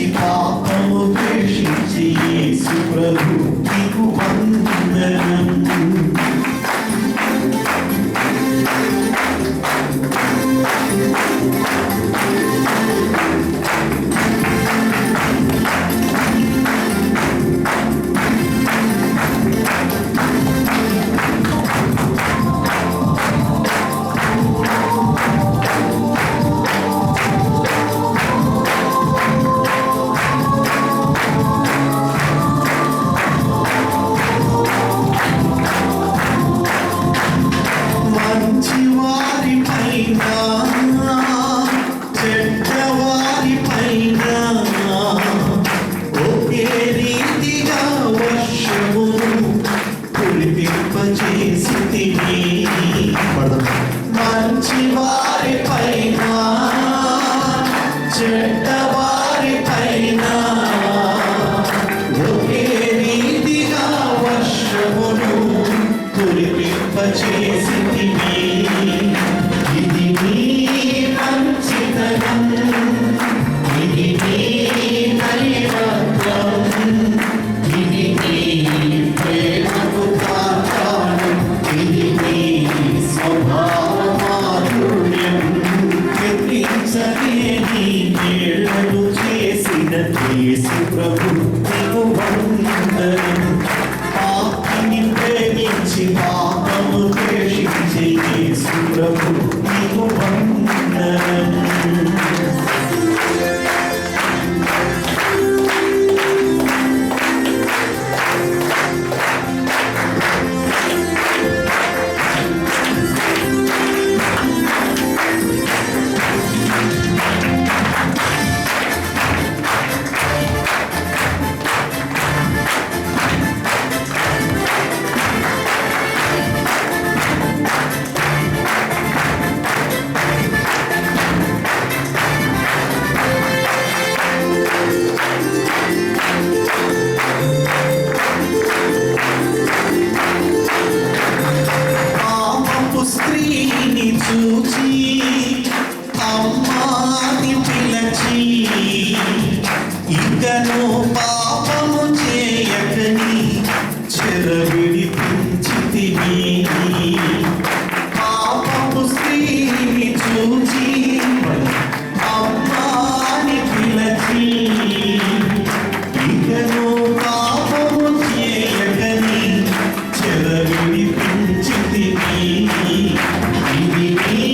ప్రేమించి పాపము ద్వేషించి యేసు ప్రభు నీకు వందనం. మంచివారి పైన చెడ్డవారి పైన ఒకే రీతిగా వర్షమును కురిపింపచేసితివి. ఇది నీ మంచితనం, ఇది నీ దైవత్వం, ఇది నీ ప్రేమకు కారణం, ఇది నీ స్వభావ మాధుర్యం. నీ మేళ్లను చేసిన యేసు ప్రభు నీకు వందనం. పాపిని ప్రేమించి పాపము ద్వేషించి యేసు ప్రభు నీకు వందనం. స్త్రీని చూచి అమ్మాని పిలచి ఇకను పాపము చేయకని చెరవిడిపించితివి. పాపపు స్త్రీని చూచి అమ్మాని పిలచి ఇకను పాపము చేయకని చెరవిడిపించితివి. ఇది నీ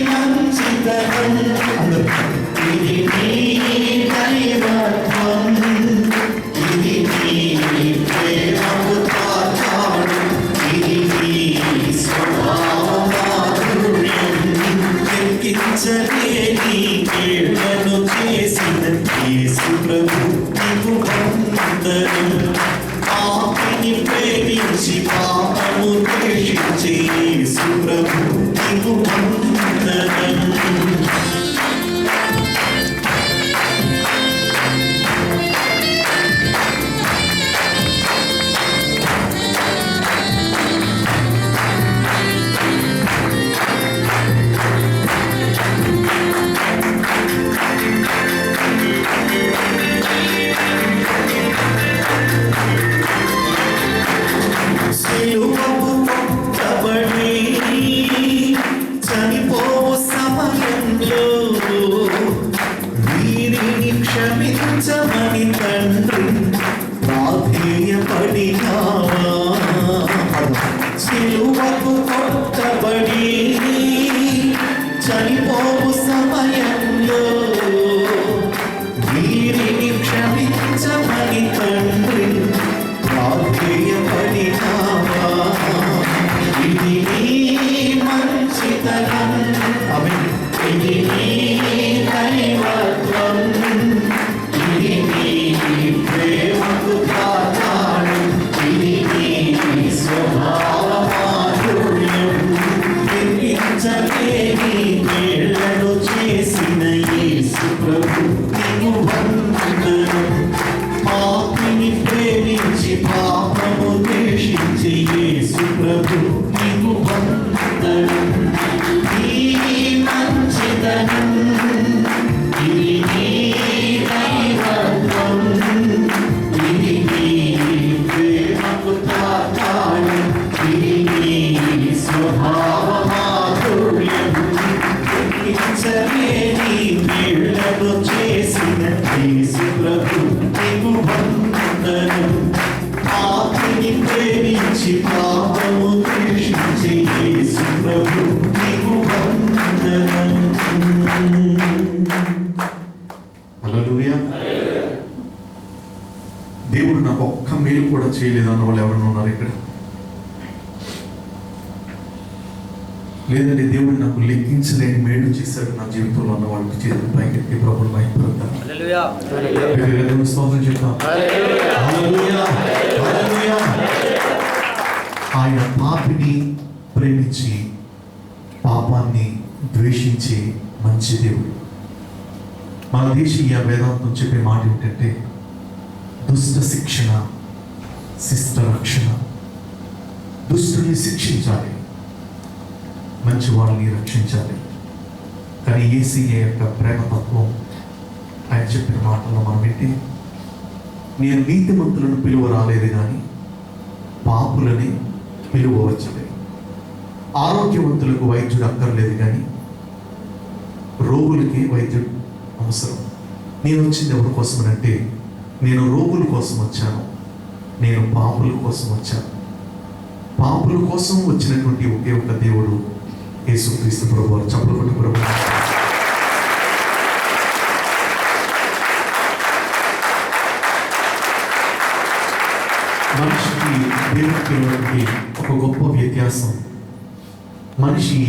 మంచితనం, ఇది నీ దైవత్వం, ఇది నీ ప్రేమకు కారణం, ఇది నీ స్వభావ మాధుర్యం. లెక్కించలేని కీర్తనలు చేసిన యేసు ప్రభు నీకు వందనం. పాపిని ప్రేమించి పాపము ద్వేషించి యేసు ప్రభు నీకు వందనం. సిలువకు కొట్టబడి చనిపోవు సమయంలో వీరిని క్షమించమని తండ్రి ప్రాధేయపడినావా. సిలువకు కొట్టబడి చనిపోవు సమయంలో వీరిని క్షమించమని తండ్రి ప్రాధేయపడినావా. ఇది నీ మంచితనం, ఇది నీ దైవత్వం, ఇది నీ ప్రేమకు కారణం, ఇది నీ స్వభావ మాధుర్యం. నిర్మించలేని మేళ్లను చేసిన యేసు ప్రభు నీకు వందనం. పాపిని ప్రేమించి పాపము ద్వేషించి యేసు ప్రభు నీకు వందనం. పాపిని ప్రేమించి పాపము ద్వేషించి యేసు ప్రభు నీకు వందనం. హల్లెలూయా. దేవుడు నాకు ఒక్క మేలు కూడా చేయలేదు అన్న వాళ్ళు ఎవరైనా ఉన్నారు ఇక్కడ? లేదంటే దేవుడు నాకు లెక్కించలేని మేలు చేశాడు నా జీవితంలో అన్న వాళ్ళకి చేతులు పైకెత్తి ప్రభువుని మహిమపడతాం. స్తోత్రం చెప్తాం. హల్లెలూయా, హల్లెలూయా. ఆయన పాపిని ప్రేమించి పాపాన్ని ద్వేషించే మంచి దేవుడు. మన దేశీయ వేదాంతం చెప్పే మాట ఏంటంటే దుష్ట శిక్షణ శిష్ట రక్షణ. దుష్టుని శిక్షించాలి, మంచి వాళ్ళని రక్షించాలి. కానీ యేసయ్య యొక్క ప్రేమతత్వం ఆయన చెప్పిన మాటల్లో మనం ఏంటి? నేను నీతిమంతులను పిలువ రాలేదు కానీ పాపులని పిలువవచ్చులే. ఆరోగ్యవంతులకు వైద్యుడు అక్కర్లేదు కానీ రోగులకి వైద్యుడు అవసరం. నేను వచ్చింది ఎవరి కోసం అంటే నేను రోగుల కోసం వచ్చాను, నేను పాపుల కోసం వచ్చాను. పాపుల కోసం వచ్చినటువంటి ఒకే ఒక దేవుడు యేసుక్రీస్తు ప్రభువారు. చప్పట్లు ప్రభు. మనిషికి దేవుడికి ఒక గొప్ప వ్యత్యాసం. మనిషి